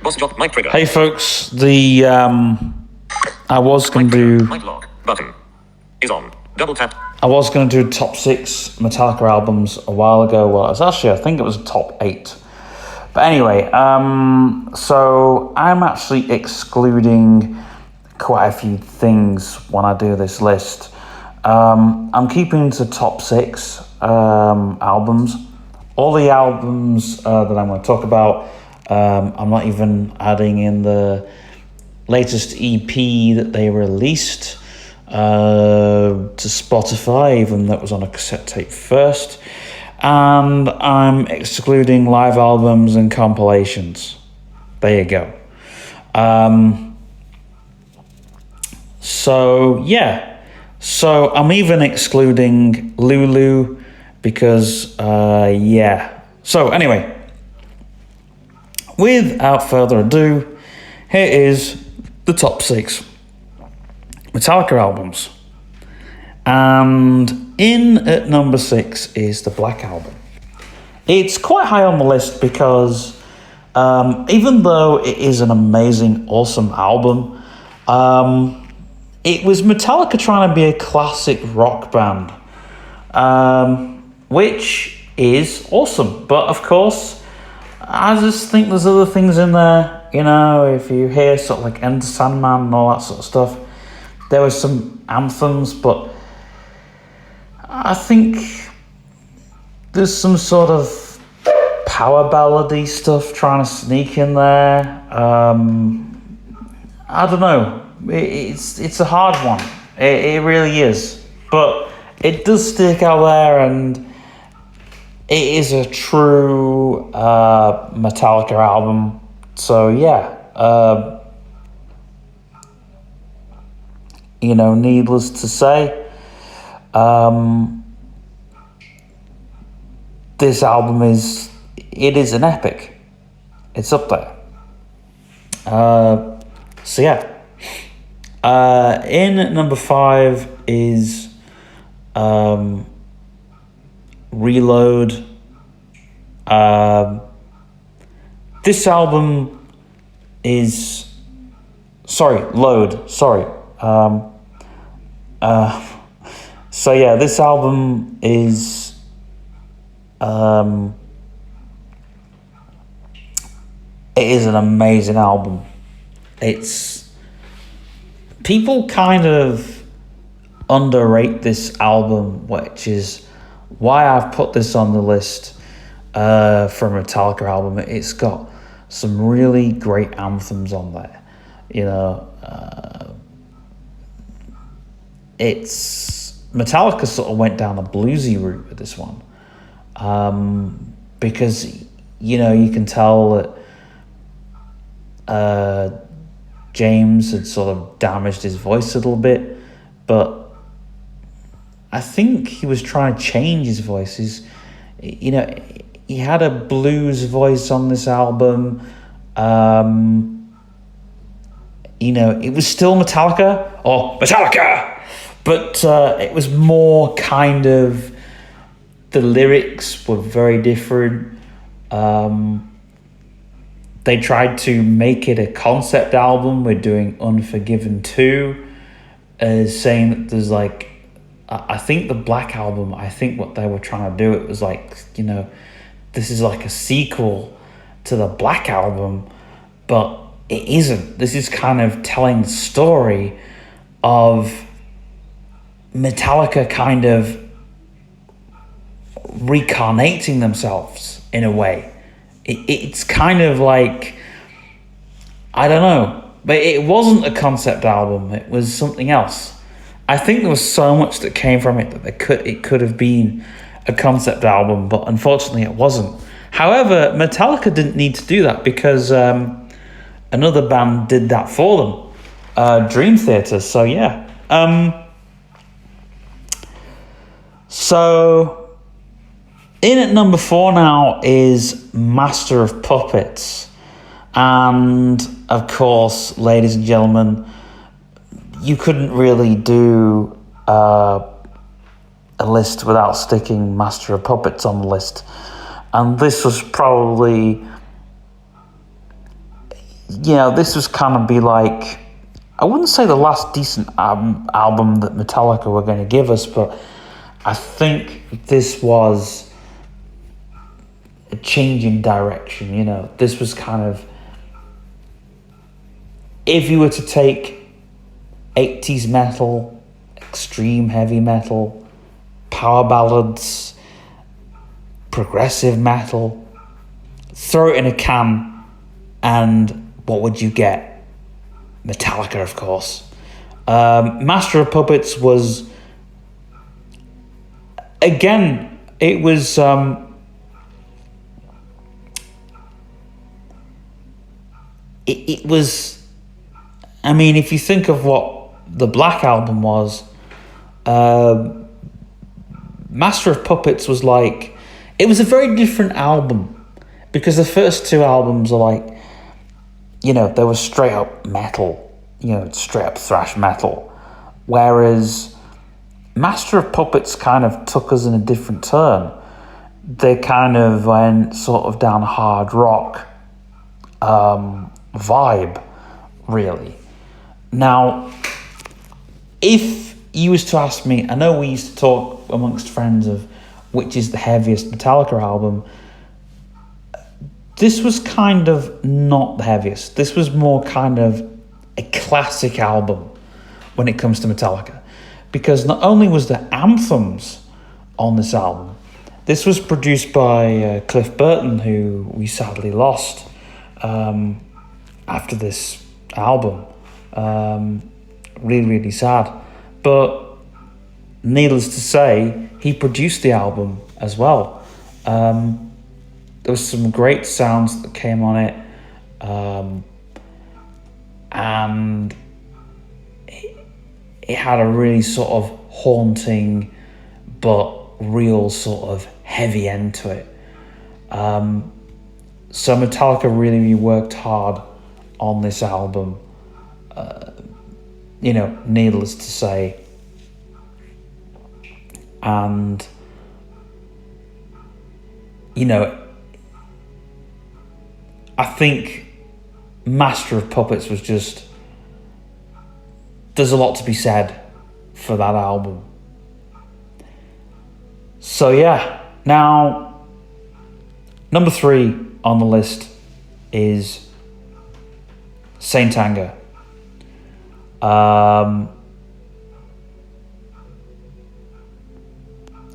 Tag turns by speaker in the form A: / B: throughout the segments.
A: Boss job. Mic trigger.
B: Hey folks, I was going to do.
A: Mic lock button is on. Double tap.
B: I was going to do top 6 Metallica albums a while ago. Well, it was actually, I think it was top 8. But anyway, so I'm actually excluding quite a few things when I do this list. I'm keeping to top 6 albums. All the albums that I'm going to talk about, I'm not even adding in the latest EP that they released to Spotify, even though it was on a cassette tape first. And I'm excluding live albums and compilations. There you go. So I'm even excluding Lulu because so anyway, without further ado, here is the top 6 Metallica albums. And in at number 6 is the Black Album. It's quite high on the list because even though it is an amazing, awesome album, it was Metallica trying to be a classic rock band, which is awesome. But of course, I just think there's other things in there. You know, if you hear sort of like Enter Sandman and all that sort of stuff, there were some anthems, but I think there's some sort of power ballady stuff trying to sneak in there. I don't know. It's a hard one. It really is. But it does stick out there, and it is a true Metallica album. So needless to say, this album is an epic. It's up there. In at number 5 is Reload. This album is Load. This album is it is an amazing album. People kind of underrate this album, which is why I've put this on the list for a Metallica album. It's got some really great anthems on there. You know, Metallica sort of went down a bluesy route with this one, because you can tell that James had sort of damaged his voice a little bit, but I think he was trying to change his voice. He had a blues voice on this album. It was still Metallica, but it was more kind of, the lyrics were very different. They tried to make it a concept album. We're doing Unforgiven 2, saying that there's like, I think the Black Album, I think what they were trying to do, it was like, this is like a sequel to the Black Album, but it isn't. This is kind of telling the story of Metallica kind of reincarnating themselves in a way. It's kind of like, I don't know, but it wasn't a concept album. It was something else. I think there was so much that came from it that it could have been a concept album, but unfortunately it wasn't. However, Metallica didn't need to do that because another band did that for them, Dream Theater. So in at number 4 now is Master of Puppets. And of course, ladies and gentlemen, you couldn't really do a list without sticking Master of Puppets on the list. And this was probably, this was kind of be like, I wouldn't say the last decent album that Metallica were going to give us, but I think this was a change in direction. This was kind of, if you were to take 80s metal, extreme heavy metal, power ballads, progressive metal, throw it in a can, and what would you get? Metallica, of course. Master of Puppets was, again, it was it was, I mean, if you think of what the Black Album was, Master of Puppets was like, it was a very different album, because the first two albums are like, they were straight up metal, straight up thrash metal, whereas Master of Puppets kind of took us in a different turn. They kind of went sort of down a hard rock vibe, really. Now, if you was to ask me, I know we used to talk amongst friends of which is the heaviest Metallica album. This was kind of not the heaviest. This was more kind of a classic album when it comes to Metallica, because not only was there anthems on this album, this was produced by Cliff Burton, who we sadly lost after this album. Really, really sad. But needless to say, he produced the album as well. There was some great sounds that came on it, and it had a really sort of haunting but real sort of heavy end to it. So Metallica really worked hard on this album, needless to say. And, I think Master of Puppets was just, there's a lot to be said for that album. So yeah, now number 3 on the list is Saint Anger.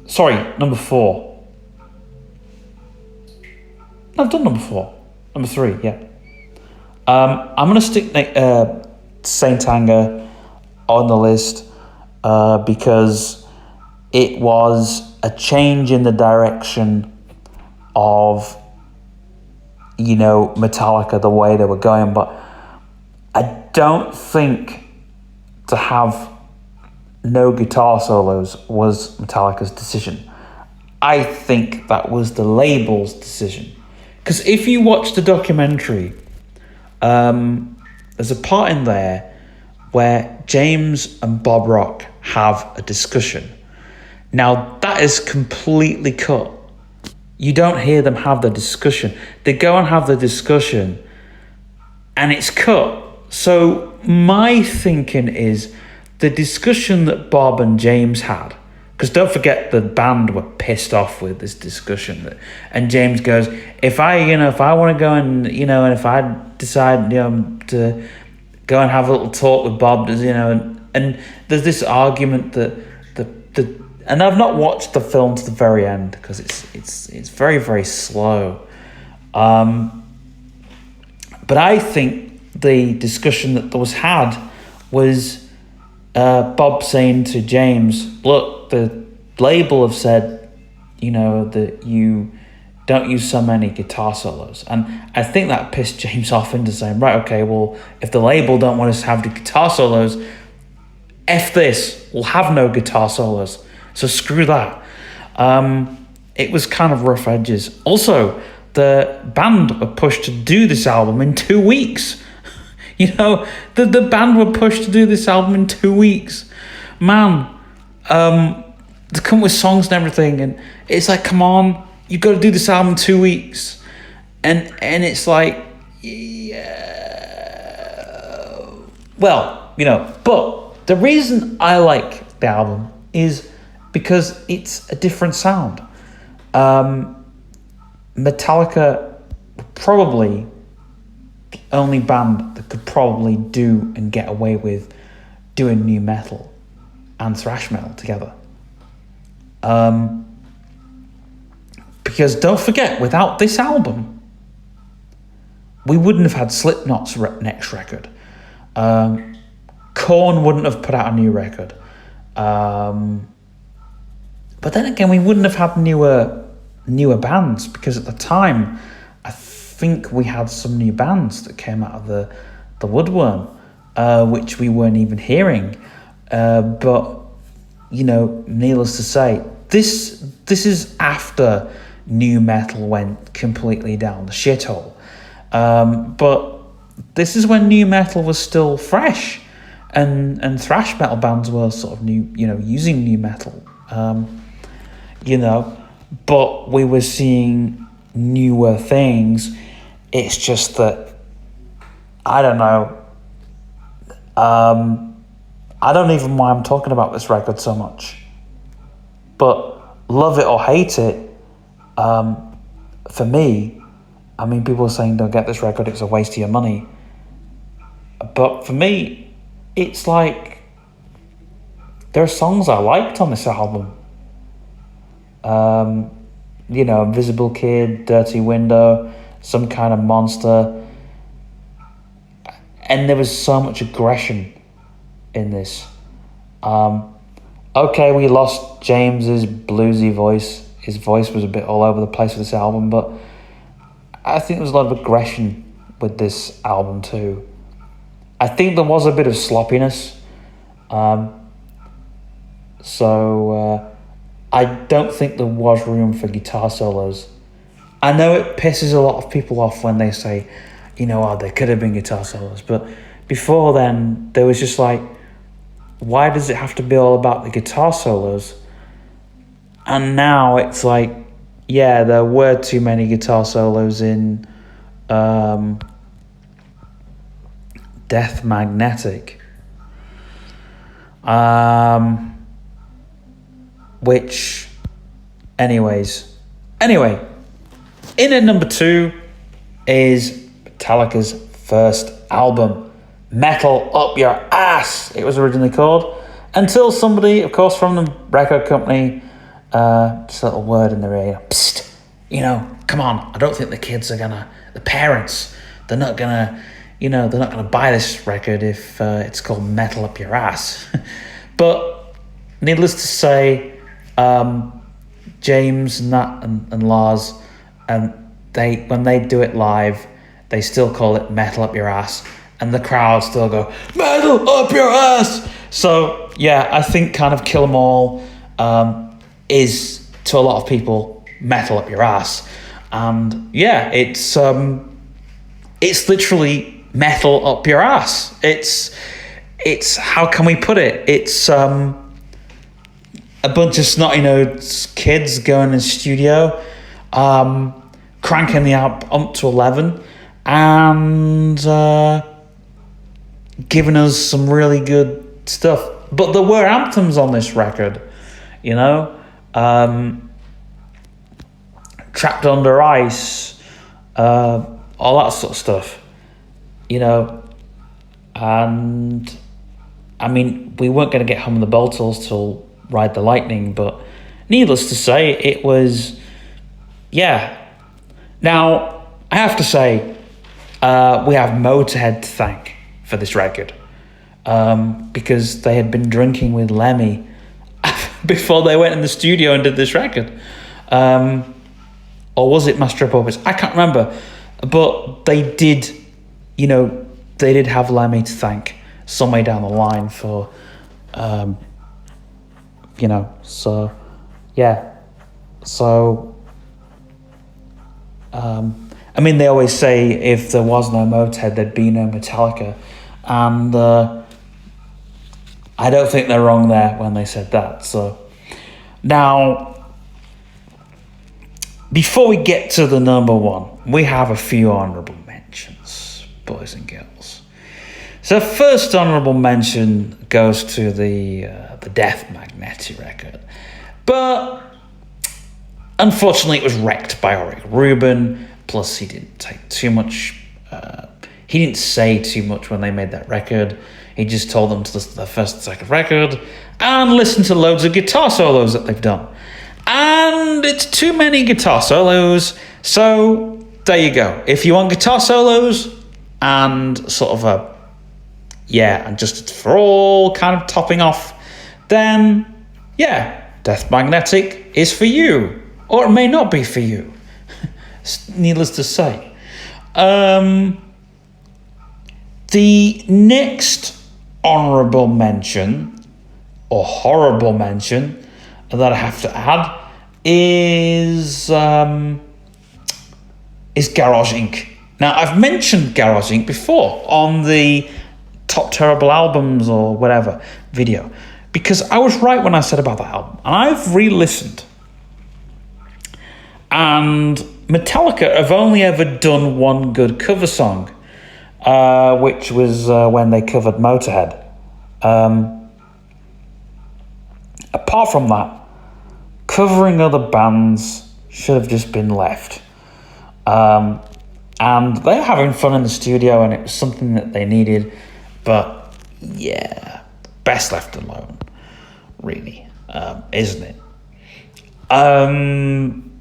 B: Sorry, number 4. No, I've done number 4. Number 3, yeah. I'm going to stick Saint Anger on the list because it was a change in the direction of, Metallica, the way they were going. But I don't think to have no guitar solos was Metallica's decision. I think that was the label's decision. Because if you watch the documentary, there's a part in there where James and Bob Rock have a discussion. Now, that is completely cut. You don't hear them have the discussion. They go and have the discussion, and it's cut. So my thinking is the discussion that Bob and James had, because don't forget the band were pissed off with this discussion, and James goes, if I want to go and and if I decide to go and have a little talk with Bob, and there's this argument that and I've not watched the film to the very end because it's very, very slow, but I think the discussion that was had was Bob saying to James, look, the label have said, that you don't use so many guitar solos. And I think that pissed James off into saying, right, okay, well, if the label don't want us to have the guitar solos, F this, we'll have no guitar solos. So screw that. It was kind of rough edges. Also, the band were pushed to do this album in 2 weeks. The band were pushed to do this album in 2 weeks. Man, to come with songs and everything, and it's like, come on, you've got to do this album in 2 weeks. And it's like, well, but the reason I like the album is because it's a different sound. Metallica probably the only band that could probably do and get away with doing new metal and thrash metal together. Because don't forget, without this album, we wouldn't have had Slipknot's next record. Korn wouldn't have put out a new record. But then again, we wouldn't have had newer bands, because at the time, I think we had some new bands that came out of the woodworm, which we weren't even hearing. But needless to say, this is after new metal went completely down the shithole. But this is when new metal was still fresh, and thrash metal bands were sort of new, using new metal. But we were seeing newer things. It's just that, I don't know. I don't even know why I'm talking about this record so much. But love it or hate it, for me, I mean, people are saying don't get this record, it's a waste of your money. But for me, it's like, there are songs I liked on this album. Invisible Kid, Dirty Window, Some Kind of Monster. And there was so much aggression in this. Okay, we lost James's bluesy voice. His voice was a bit all over the place with this album, but I think there was a lot of aggression with this album too. I think there was a bit of sloppiness. So I don't think there was room for guitar solos. I know it pisses a lot of people off when they say, there could have been guitar solos, but before then, there was just like, why does it have to be all about the guitar solos? And now it's like, yeah, there were too many guitar solos in Death Magnetic. Which, anyway, in at number 2 is Metallica's first album, Metal Up Your Ass, it was originally called, until somebody, of course, from the record company, just a little word in their ear, psst, come on, I don't think the parents, they're not gonna buy this record if it's called Metal Up Your Ass. But needless to say, James, Nat, and Lars, when they do it live, they still call it Metal Up Your Ass, and the crowd still go, Metal Up Your Ass! So, yeah, I think kind of Kill 'Em All is, to a lot of people, Metal Up Your Ass. And, yeah, it's literally metal up your ass. It's how can we put it? It's a bunch of snotty-nosed kids going in the studio, cranking the amp to 11, and giving us some really good stuff. But there were anthems on this record, Trapped Under Ice, all that sort of stuff, and I mean, we weren't going to get Hum the Boltals till Ride the Lightning, but needless to say, it was, yeah. Now, I have to say, we have Motorhead to thank for this record, because they had been drinking with Lemmy before they went in the studio and did this record. Or was it Master of Puppets? I can't remember. But they did, they did have Lemmy to thank some way down the line for, so, yeah. So, I mean, they always say if there was no Motorhead, there'd be no Metallica. And I don't think they're wrong there when they said that. So, now, before we get to the number 1, we have a few honourable mentions. boys and girls. So first honourable mention goes to the Death Magnetic record. But unfortunately it was wrecked by Oric Rubin, plus he didn't take too much, he didn't say too much when they made that record. He just told them to listen to the first and second record and listen to loads of guitar solos that they've done. And it's too many guitar solos, so there you go. If you want guitar solos and sort of and just for all kind of topping off, then yeah, Death Magnetic is for you. Or it may not be for you. Needless to say. The next honourable mention, or horrible mention, that I have to add is Garage Inc. Now, I've mentioned Garage Inc. before on the Top Terrible Albums or whatever video, because I was right when I said about that album. And I've re-listened. And Metallica have only ever done one good cover song, which was when they covered Motorhead. Apart from that, covering other bands should have just been left. And they're having fun in the studio, and it was something that they needed. But yeah, best left alone, really, isn't it? And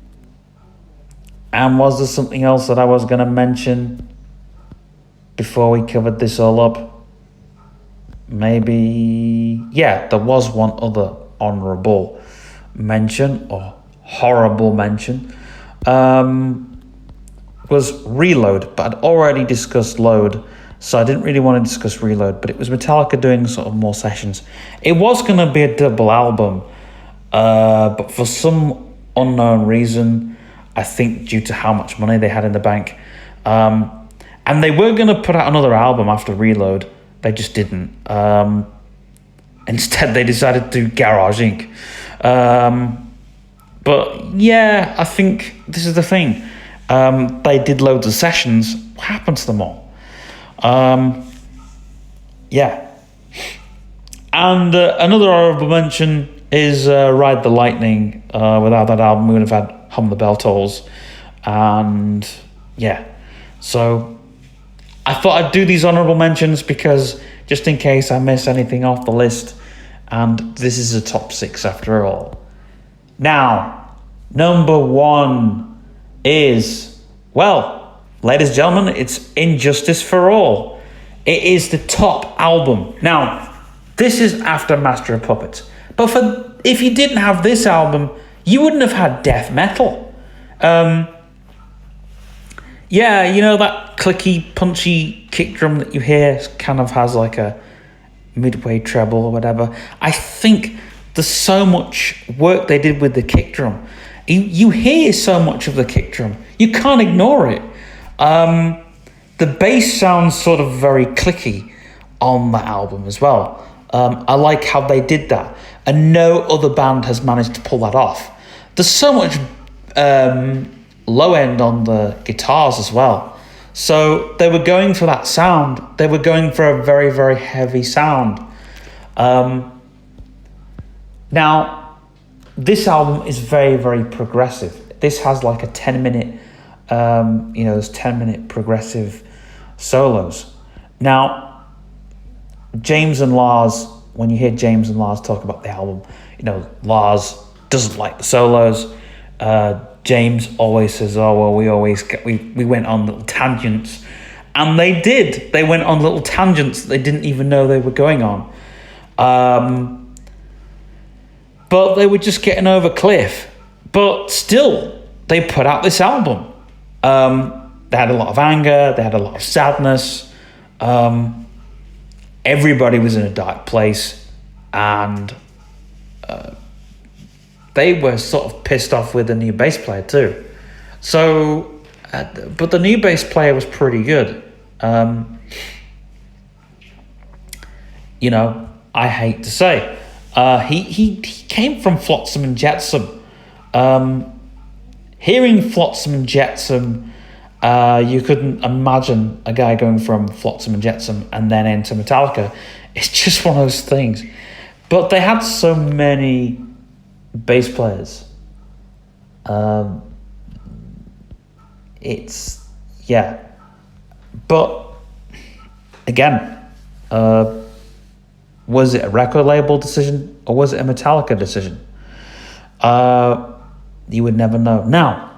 B: was there something else that I was going to mention before we covered this all up? Maybe, yeah, there was one other honourable mention or horrible mention. Was Reload, but I'd already discussed Load, so I didn't really want to discuss Reload, but it was Metallica doing sort of more sessions. It was going to be a double album, but for some unknown reason, I think due to how much money they had in the bank, and they were going to put out another album after Reload, they just didn't. Instead, they decided to do Garage Inc. But yeah, I think this is the thing. They did loads of sessions. What happened to them all? Yeah. And another honourable mention is Ride the Lightning. Without that album, we would have had Hum the Bell Tolls. And yeah. So I thought I'd do these honourable mentions because just in case I miss anything off the list. And this is a top 6 after all. Now, number 1 is, well, ladies and gentlemen, it's Injustice for All. It is the top album. Now, this is after Master of Puppets. But if you didn't have this album, you wouldn't have had death metal. Yeah, you know that clicky, punchy kick drum that you hear kind of has like a midway treble or whatever. I think there's so much work they did with the kick drum. You hear so much of the kick drum. You can't ignore it. The bass sounds sort of very clicky on the album as well. I like how they did that. And no other band has managed to pull that off. There's so much low end on the guitars as well. So they were going for that sound. They were going for a very, very heavy sound. Now, this album is very, very progressive. This has like a 10-minute, there's 10-minute progressive solos. Now, James and Lars, when you hear James and Lars talk about the album, Lars doesn't like the solos. James always says, oh, well, we went on little tangents. And they did. They went on little tangents that they didn't even know they were going on. But they were just getting over cliff. But still, they put out this album. They had a lot of anger. They had a lot of sadness. Everybody was in a dark place. And they were sort of pissed off with the new bass player too. So, but the new bass player was pretty good. I hate to say. He came from Flotsam and Jetsam. Hearing Flotsam and Jetsam You couldn't imagine a guy going from Flotsam and Jetsam and then into Metallica. It's just one of those things. But they had so many bass players. Yeah. But again, was it a record label decision or was it a Metallica decision? You would never know. Now,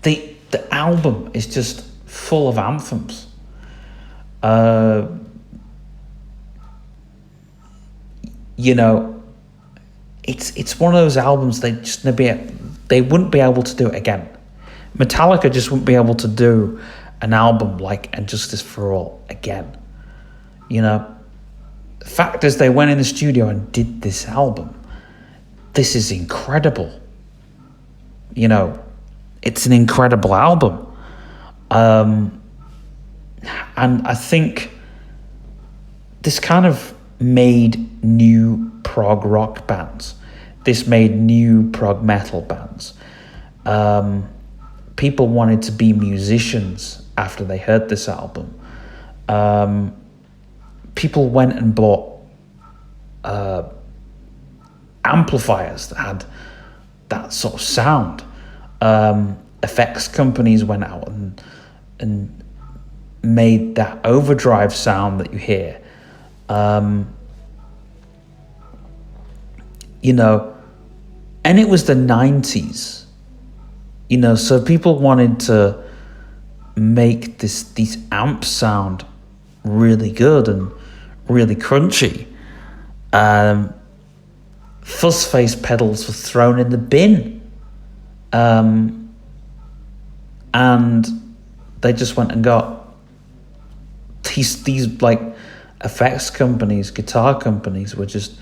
B: the album is just full of anthems. You know, it's one of those albums they wouldn't be able to do it again. Metallica just wouldn't be able to do an album like And Justice for All again. You know, the fact is they went in the studio and did this album. This is incredible. You know, it's an incredible album. And I think this kind of made new prog rock bands. This made new prog metal bands. People wanted to be musicians after they heard this album. People went and bought amplifiers that had that sort of sound. Effects companies went out and made that overdrive sound that you hear. You know, and it was the 90s. You know, so people wanted to make these amps sound really good and really crunchy. Fuzz face pedals were thrown in the bin. And they just went and got these like effects companies, guitar companies were just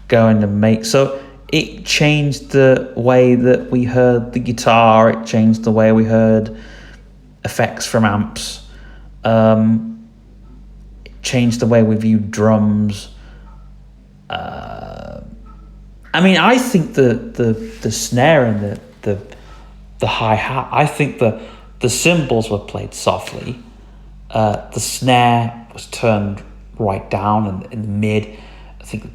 B: going to make, so it changed the way that we heard the guitar, it changed the way we heard effects from amps, it changed the way we viewed drums. I mean, I think the snare and the hi-hat, I think the cymbals were played softly. The snare was turned right down in the mid. I think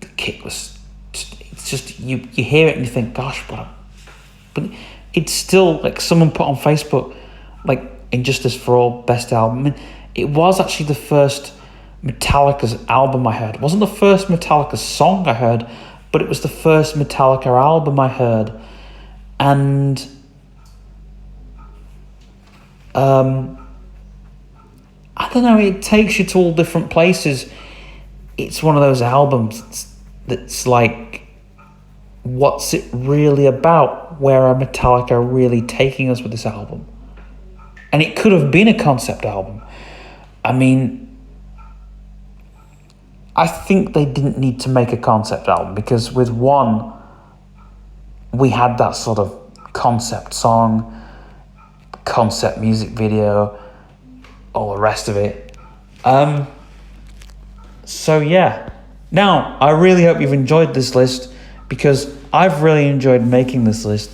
B: the kick was it's just you hear it and you think, gosh, but it's still like someone put on Facebook like And Justice for All best album. I mean, it was actually the first Metallica's album I heard. It wasn't the first Metallica song I heard, but it was the first Metallica album I heard. And I don't know, it takes you to all different places. It's one of those albums that's like, what's it really about? Where are Metallica really taking us with this album? And it could have been a concept album. I mean, I think they didn't need to make a concept album because with one, we had that sort of concept song, concept music video, all the rest of it. So yeah. Now, I really hope you've enjoyed this list because I've really enjoyed making this list.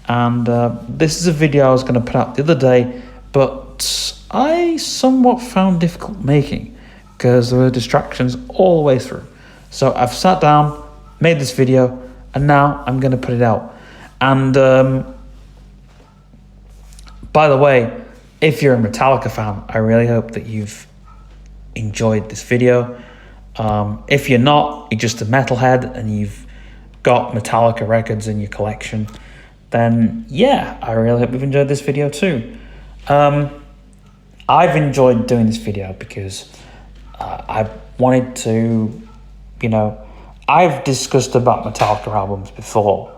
B: And this is a video I was going to put out the other day, but I somewhat found difficult making because there were distractions all the way through. So I've sat down, made this video, and now I'm going to put it out. And by the way, if you're a Metallica fan, I really hope that you've enjoyed this video. If you're not, you're just a metalhead and you've got Metallica records in your collection, then yeah, I really hope you've enjoyed this video too. I've enjoyed doing this video because I wanted to, you know, I've discussed about Metallica albums before,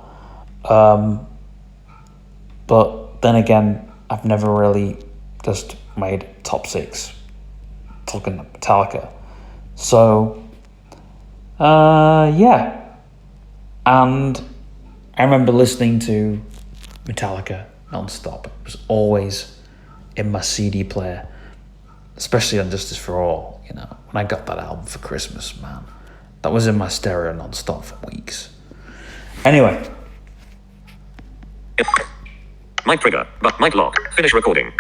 B: but then again, I've never really just made top 6 talking about Metallica. So, yeah. And I remember listening to Metallica non-stop. It was always in my CD player, especially on Justice for All. You know, when I got that album for Christmas, man, that was in my stereo non-stop for weeks. Anyway.
A: Mic trigger. But mic lock. Finish recording.